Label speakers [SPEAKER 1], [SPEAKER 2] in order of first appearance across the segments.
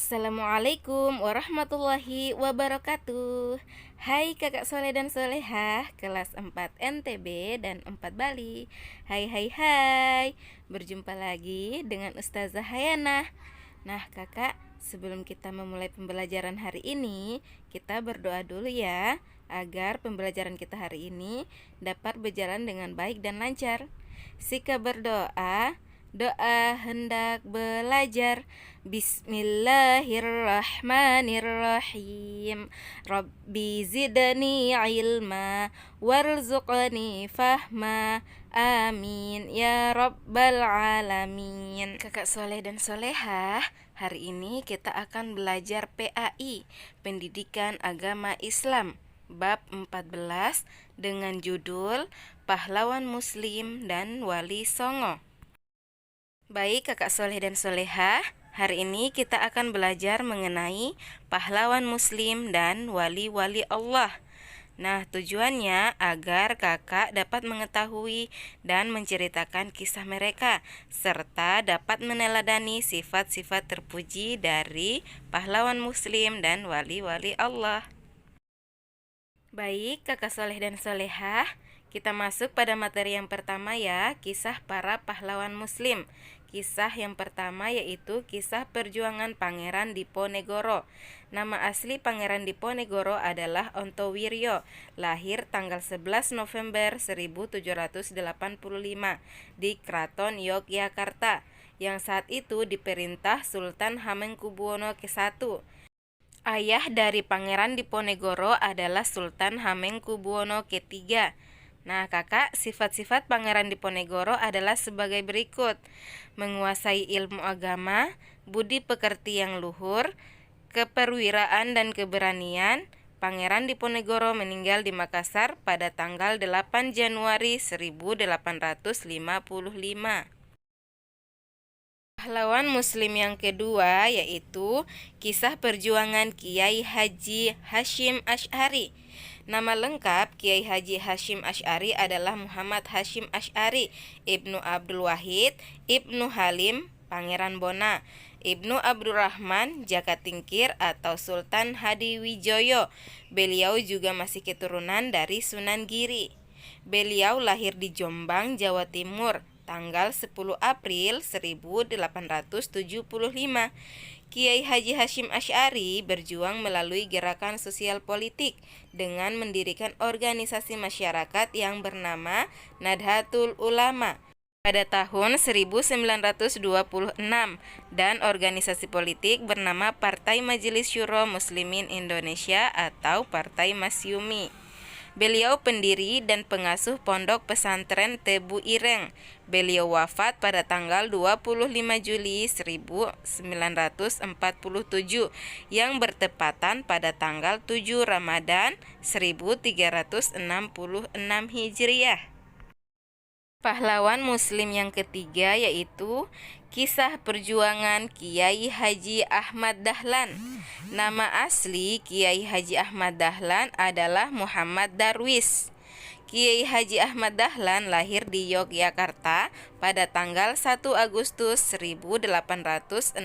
[SPEAKER 1] Assalamualaikum warahmatullahi wabarakatuh. Hai kakak soleh dan solehah kelas 4 NTB dan 4 Bali. Hai hai hai. Berjumpa lagi dengan Ustazah Hayanah. Nah kakak, sebelum kita memulai pembelajaran hari ini, kita berdoa dulu ya, agar pembelajaran kita hari ini dapat berjalan dengan baik dan lancar. Sika berdoa, doa hendak belajar. Bismillahirrahmanirrahim. Rabbi zidni ilma warzuqni fahma. Amin ya rabbal alamin. Kakak soleh dan solehah, hari ini kita akan belajar PAI, Pendidikan Agama Islam, bab 14 dengan judul Pahlawan Muslim dan Wali Songo. Baik kakak soleh dan solehah, hari ini kita akan belajar mengenai pahlawan muslim dan wali-wali Allah. Nah, tujuannya agar kakak dapat mengetahui dan menceritakan kisah mereka, serta dapat meneladani sifat-sifat terpuji dari pahlawan muslim dan wali-wali Allah. Baik kakak soleh dan solehah, kita masuk pada materi yang pertama ya, kisah para pahlawan muslim. Kisah yang pertama yaitu kisah perjuangan Pangeran Diponegoro. Nama asli Pangeran Diponegoro adalah Ontowiryo, lahir tanggal 11 November 1785 di Kraton Yogyakarta, yang saat itu diperintah Sultan Hamengkubuwono ke-1. Ayah dari Pangeran Diponegoro adalah Sultan Hamengkubuwono ke-3. Nah kakak, sifat-sifat Pangeran Diponegoro adalah sebagai berikut: menguasai ilmu agama, budi pekerti yang luhur, keperwiraan dan keberanian. Pangeran Diponegoro meninggal di Makassar pada tanggal 8 Januari 1855. Pahlawan muslim yang kedua yaitu kisah perjuangan Kiai Haji Hasyim Asy'ari. Nama lengkap Kiai Haji Hasyim Asy'ari adalah Muhammad Hasyim Asy'ari, Ibnu Abdul Wahid, Ibnu Halim, Pangeran Bona, Ibnu Abdurrahman Jakatingkir atau Sultan Hadiwijoyo. Beliau juga masih keturunan dari Sunan Giri. Beliau lahir di Jombang, Jawa Timur, tanggal 10 April 1875. Kiai Haji Hasyim Asy'ari berjuang melalui gerakan sosial politik dengan mendirikan organisasi masyarakat yang bernama Nahdlatul Ulama pada tahun 1926 dan organisasi politik bernama Partai Majelis Syuro Muslimin Indonesia atau Partai Masyumi. Beliau pendiri dan pengasuh Pondok Pesantren Tebu Ireng. Beliau wafat pada tanggal 25 Juli 1947 yang bertepatan pada tanggal 7 Ramadan 1366 Hijriah. Pahlawan muslim yang ketiga yaitu kisah perjuangan Kiai Haji Ahmad Dahlan. Nama asli Kiai Haji Ahmad Dahlan adalah Muhammad Darwis. Kiai Haji Ahmad Dahlan lahir di Yogyakarta pada tanggal 1 Agustus 1868.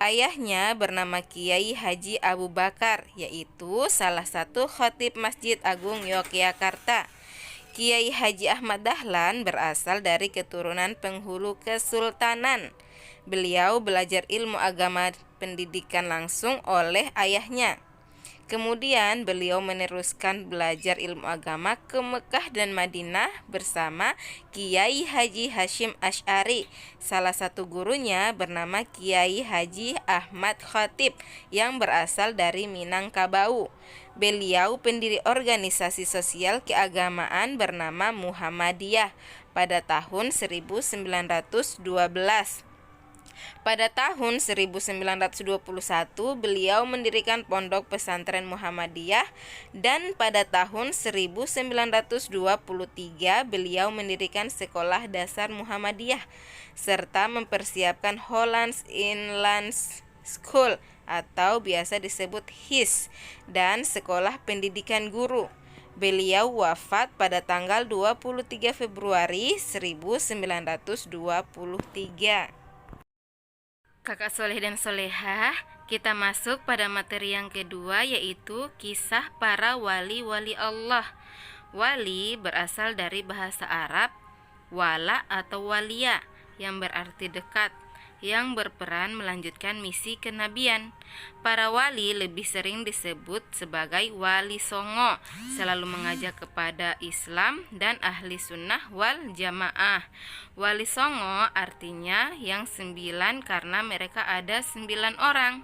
[SPEAKER 1] Ayahnya bernama Kiai Haji Abu Bakar, yaitu salah satu khatib Masjid Agung Yogyakarta. Kiai Haji Ahmad Dahlan berasal dari keturunan penghulu kesultanan. Beliau belajar ilmu agama pendidikan langsung oleh ayahnya. Kemudian beliau meneruskan belajar ilmu agama ke Mekah dan Madinah bersama Kiai Haji Hasyim Asy'ari. Salah satu gurunya bernama Kiai Haji Ahmad Khatib yang berasal dari Minangkabau. Beliau pendiri organisasi sosial keagamaan bernama Muhammadiyah pada tahun 1912. Pada tahun 1921 beliau mendirikan Pondok Pesantren Muhammadiyah dan pada tahun 1923 beliau mendirikan Sekolah Dasar Muhammadiyah serta mempersiapkan Hollands Inland School atau biasa disebut HIS dan Sekolah Pendidikan Guru. Beliau wafat pada tanggal 23 Februari 1923. Kakak Soleh dan Solehah, kita masuk pada materi yang kedua, yaitu kisah para wali-wali Allah. Wali berasal dari bahasa Arab wala atau walia, yang berarti dekat, yang berperan melanjutkan misi kenabian. Para wali lebih sering disebut sebagai wali songo, selalu mengajak kepada Islam dan ahli sunnah wal jamaah. Wali songo artinya yang 9 karena mereka ada 9 orang.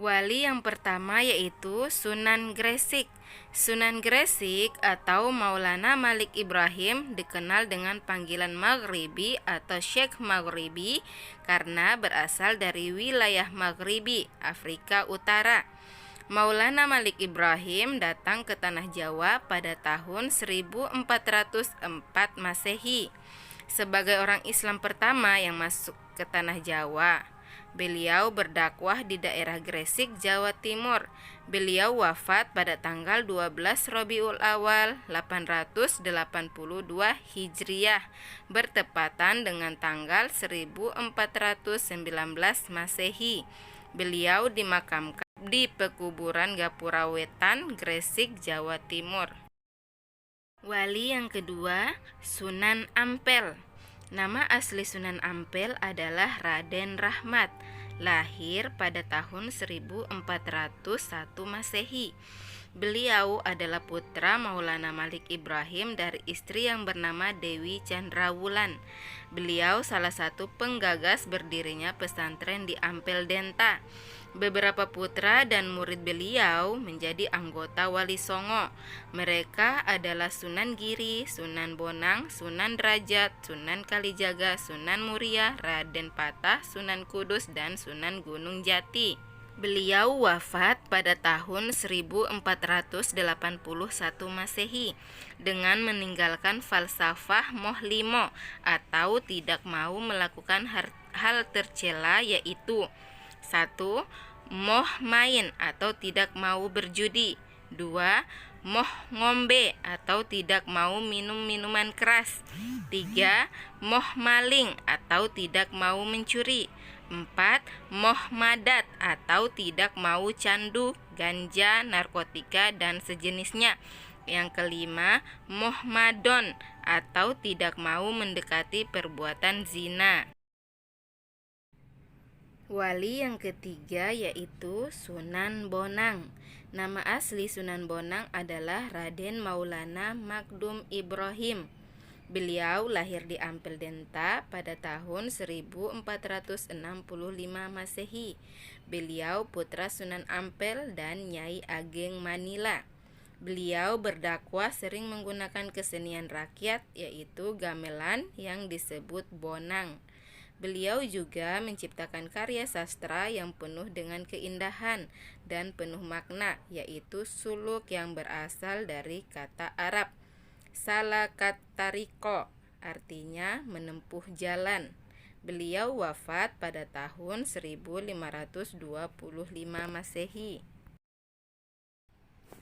[SPEAKER 1] Wali yang pertama yaitu Sunan Gresik. Sunan Gresik atau Maulana Malik Ibrahim dikenal dengan panggilan Maghribi atau Syekh Maghribi karena berasal dari wilayah Maghribi, Afrika Utara. Maulana Malik Ibrahim datang ke tanah Jawa pada tahun 1404 Masehi sebagai orang Islam pertama yang masuk ke tanah Jawa. Beliau berdakwah di daerah Gresik, Jawa Timur. Beliau wafat pada tanggal 12 Rabiul Awal 882 Hijriah, bertepatan dengan tanggal 1419 Masehi. Beliau dimakamkan di pekuburan Gapura Wetan, Gresik, Jawa Timur. Wali yang kedua, Sunan Ampel. Nama asli Sunan Ampel adalah Raden Rahmat, lahir pada tahun 1401 Masehi. Beliau adalah putra Maulana Malik Ibrahim dari istri yang bernama Dewi Chandrawulan. Beliau salah satu penggagas berdirinya pesantren di Ampel Denta. Beberapa putra dan murid beliau menjadi anggota Wali Songo. Mereka adalah Sunan Giri, Sunan Bonang, Sunan Derajat, Sunan Kalijaga, Sunan Muria, Raden Patah, Sunan Kudus, dan Sunan Gunung Jati. Beliau wafat pada tahun 1481 Masehi dengan meninggalkan falsafah mohlimo atau tidak mau melakukan hal tercela, yaitu 1. Moh main atau tidak mau berjudi. 2. Moh ngombe atau tidak mau minum minuman keras. 3. Moh maling atau tidak mau mencuri. 4. Moh madat atau tidak mau candu, ganja, narkotika, dan sejenisnya. Yang kelima, moh madon atau tidak mau mendekati perbuatan zina. Wali yang ketiga yaitu Sunan Bonang. Nama asli Sunan Bonang adalah Raden Maulana Magdum Ibrahim. Beliau lahir di Ampel Denta pada tahun 1465 Masehi. Beliau putra Sunan Ampel dan Nyai Ageng Manila. Beliau berdakwah sering menggunakan kesenian rakyat yaitu gamelan yang disebut bonang. Beliau juga menciptakan karya sastra yang penuh dengan keindahan dan penuh makna, yaitu suluk yang berasal dari kata Arab salakat tariko, artinya menempuh jalan. Beliau wafat pada tahun 1525 Masehi.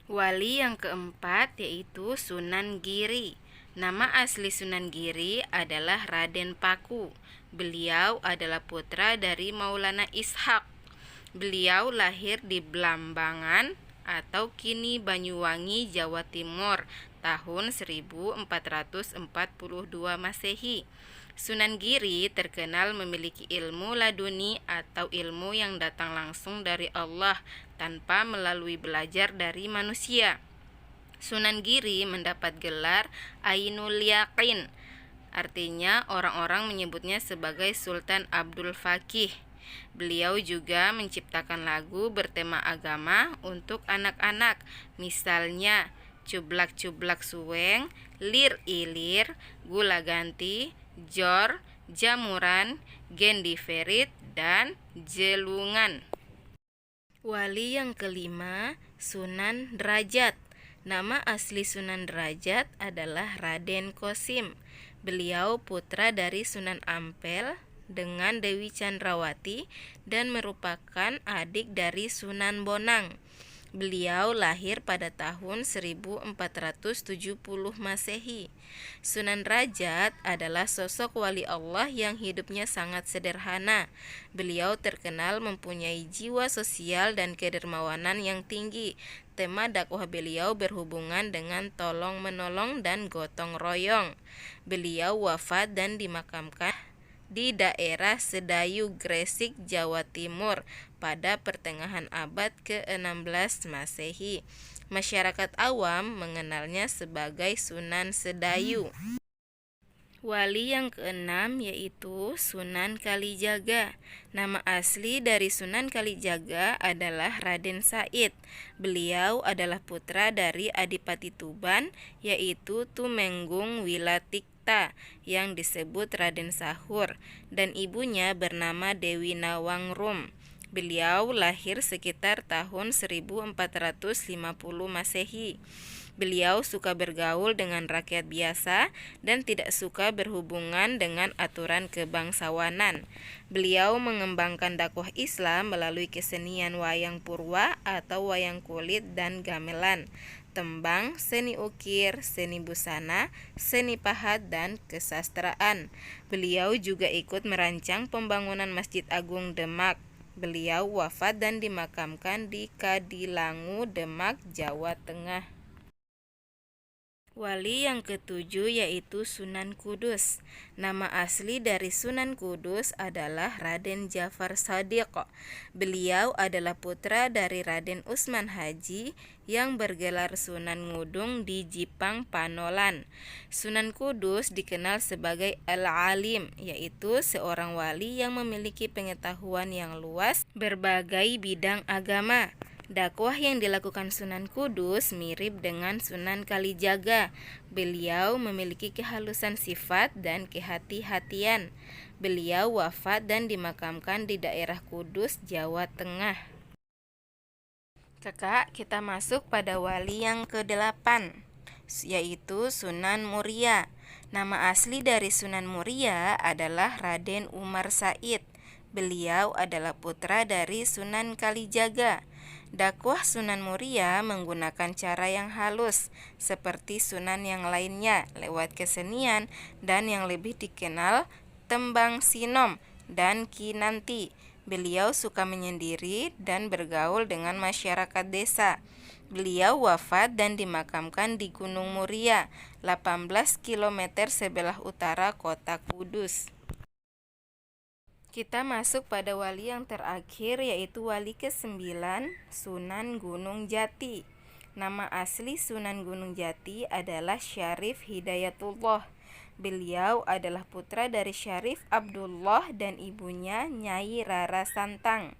[SPEAKER 1] Wali yang keempat yaitu Sunan Giri. Nama asli Sunan Giri adalah Raden Paku. Beliau adalah putra dari Maulana Ishak. Beliau lahir di Blambangan atau kini Banyuwangi, Jawa Timur, tahun 1442 Masehi. Sunan Giri terkenal memiliki ilmu laduni atau ilmu yang datang langsung dari Allah tanpa melalui belajar dari manusia. Sunan Giri mendapat gelar Ainul Yaqin, artinya orang-orang menyebutnya sebagai Sultan Abdul Fakih. Beliau juga menciptakan lagu bertema agama untuk anak-anak, misalnya Cublak-cublak suweng, lir ilir, gula ganti, jor, jamuran, gendi ferit, dan jelungan. Wali yang kelima, Sunan Derajat. Nama asli Sunan Derajat adalah Raden Kosim. Beliau putra dari Sunan Ampel dengan Dewi Chandrawati dan merupakan adik dari Sunan Bonang. Beliau lahir pada tahun 1470 Masehi. Sunan Rajat adalah sosok wali Allah yang hidupnya sangat sederhana. Beliau terkenal mempunyai jiwa sosial dan kedermawanan yang tinggi. Tema dakwah beliau berhubungan dengan tolong-menolong dan gotong royong. Beliau wafat dan dimakamkan di daerah Sedayu, Gresik, Jawa Timur pada pertengahan abad ke-16 Masehi. Masyarakat awam mengenalnya sebagai Sunan Sedayu. Wali yang keenam yaitu Sunan Kalijaga. Nama asli dari Sunan Kalijaga adalah Raden Said. Beliau adalah putra dari Adipati Tuban yaitu Tumenggung Wilatikta yang disebut Raden Sahur, dan ibunya bernama Dewi Nawangrum. Beliau lahir sekitar tahun 1450 Masehi. Beliau suka bergaul dengan rakyat biasa dan tidak suka berhubungan dengan aturan kebangsawanan. Beliau mengembangkan dakwah Islam melalui kesenian wayang purwa atau wayang kulit dan gamelan, tembang, seni ukir, seni busana, seni pahat, dan kesastraan. Beliau juga ikut merancang pembangunan Masjid Agung Demak. Beliau wafat dan dimakamkan di Kadilangu, Demak, Jawa Tengah. Wali yang ketujuh yaitu Sunan Kudus. Nama asli dari Sunan Kudus adalah Raden Jafar Shadiq. Beliau adalah putra dari Raden Usman Haji yang bergelar Sunan Ngudung di Jipang, Panolan. Sunan Kudus dikenal sebagai Al-Alim, yaitu seorang wali yang memiliki pengetahuan yang luas berbagai bidang agama. Dakwah yang dilakukan Sunan Kudus mirip dengan Sunan Kalijaga. Beliau memiliki kehalusan sifat dan kehati-hatian. Beliau wafat dan dimakamkan di daerah Kudus, Jawa Tengah. Kakak, kita masuk pada wali yang ke-8, yaitu Sunan Muria. Nama asli dari Sunan Muria adalah Raden Umar Said. Beliau adalah putra dari Sunan Kalijaga. Dakwah Sunan Muria menggunakan cara yang halus, seperti sunan yang lainnya, lewat kesenian dan yang lebih dikenal tembang sinom dan kinanti. Beliau suka menyendiri dan bergaul dengan masyarakat desa. Beliau wafat dan dimakamkan di Gunung Muria, 18 km sebelah utara kota Kudus. Kita masuk pada wali yang terakhir yaitu wali ke-9, Sunan Gunung Jati. Nama asli Sunan Gunung Jati adalah Syarif Hidayatullah. Beliau adalah putra dari Syarif Abdullah dan ibunya Nyai Rara Santang.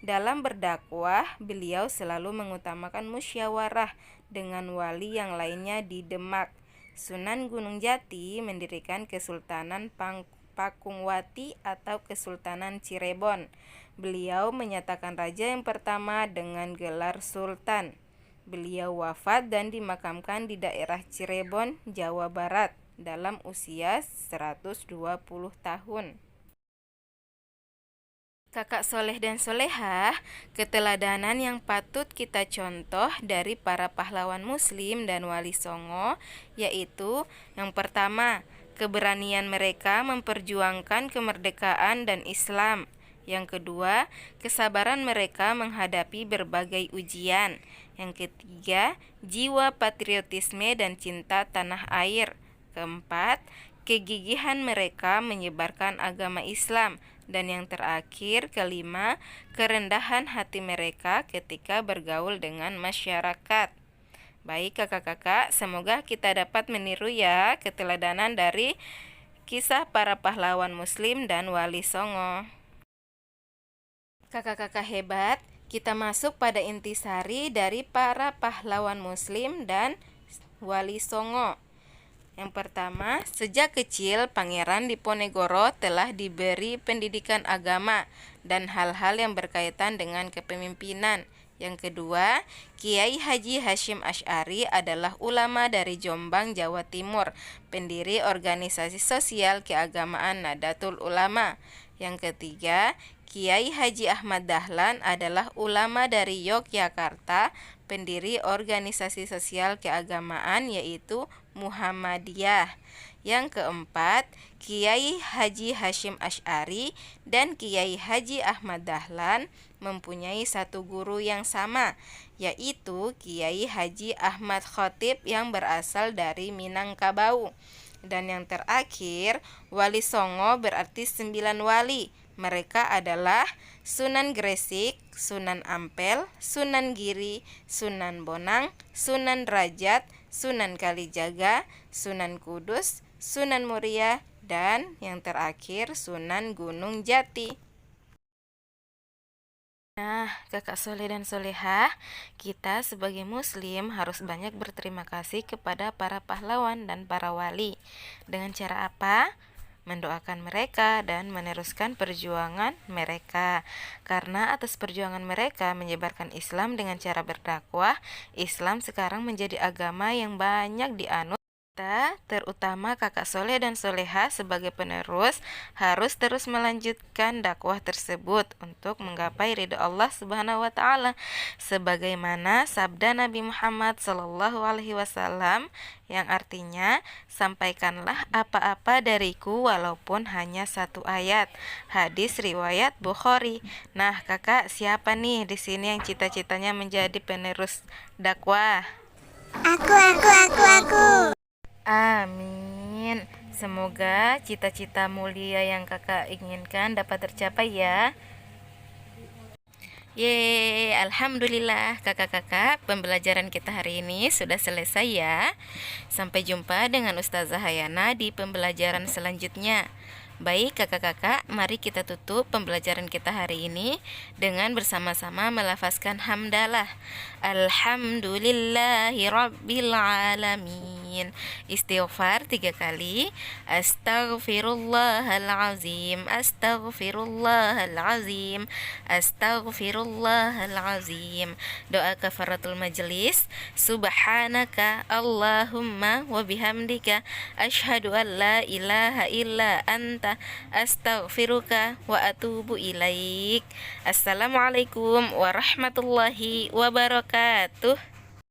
[SPEAKER 1] Dalam berdakwah, beliau selalu mengutamakan musyawarah dengan wali yang lainnya di Demak. Sunan Gunung Jati mendirikan Kesultanan Pakungwati atau Kesultanan Cirebon. Beliau menyatakan raja yang pertama dengan gelar Sultan. Beliau wafat dan dimakamkan di daerah Cirebon, Jawa Barat dalam usia 120 tahun. Kakak soleh dan solehah, keteladanan yang patut kita contoh dari para pahlawan muslim dan wali songo yaitu yang pertama, keberanian mereka memperjuangkan kemerdekaan dan Islam. Yang kedua, kesabaran mereka menghadapi berbagai ujian. Yang ketiga, jiwa patriotisme dan cinta tanah air. Keempat, kegigihan mereka menyebarkan agama Islam. Dan yang terakhir, kelima, kerendahan hati mereka ketika bergaul dengan masyarakat. Baik kakak-kakak, semoga kita dapat meniru ya keteladanan dari kisah para pahlawan muslim dan wali songo. Kakak-kakak hebat, kita masuk pada intisari dari para pahlawan muslim dan wali songo. Yang pertama, sejak kecil Pangeran Diponegoro telah diberi pendidikan agama dan hal-hal yang berkaitan dengan kepemimpinan. Yang kedua, Kiai Haji Hashim Asy'ari adalah ulama dari Jombang, Jawa Timur, pendiri organisasi sosial keagamaan Nahdlatul Ulama. Yang ketiga, Kiai Haji Ahmad Dahlan adalah ulama dari Yogyakarta, pendiri organisasi sosial keagamaan yaitu Muhammadiyah. Yang keempat, Kiai Haji Hashim Asy'ari dan Kiai Haji Ahmad Dahlan mempunyai satu guru yang sama, yaitu Kiai Haji Ahmad Khotib yang berasal dari Minangkabau. Dan yang terakhir, Wali Songo berarti 9 wali. Mereka adalah Sunan Gresik, Sunan Ampel, Sunan Giri, Sunan Bonang, Sunan Derajat, Sunan Kalijaga, Sunan Kudus, Sunan Muria, dan yang terakhir Sunan Gunung Jati. Nah, kakak soleh dan solehah, kita sebagai muslim harus banyak berterima kasih kepada para pahlawan dan para wali. Dengan cara apa? Mendoakan mereka dan meneruskan perjuangan mereka. Karena atas perjuangan mereka menyebarkan Islam dengan cara berdakwah, Islam sekarang menjadi agama yang banyak dianut. Kita, terutama kakak soleh dan soleha sebagai penerus, harus terus melanjutkan dakwah tersebut untuk menggapai ridha Allah Subhanahu wa taala. Sebagaimana sabda Nabi Muhammad SAW yang artinya, sampaikanlah apa-apa dariku walaupun hanya satu ayat. Hadis riwayat Bukhari. Nah, kakak siapa nih di sini yang cita-citanya menjadi penerus dakwah?
[SPEAKER 2] Aku.
[SPEAKER 1] Amin. Semoga cita-cita mulia yang kakak inginkan dapat tercapai ya. Yeay, alhamdulillah kakak-kakak, pembelajaran kita hari ini sudah selesai ya. Sampai jumpa dengan Ustazah Hayana di pembelajaran selanjutnya. Baik kakak-kakak, mari kita tutup pembelajaran kita hari ini dengan bersama-sama melafazkan hamdalah. Alhamdulillahi Rabbil Alamin. Istighfar 3 kali. Astaghfirullahalazim, astaghfirullahalazim, astaghfirullahalazim. Doa kafaratul majlis. Subhanaka Allahumma wa bihamdika asyhadu an la ilaha illa anta astaghfiruka wa atubu ilaik. Assalamualaikum warahmatullahi wabarakatuh.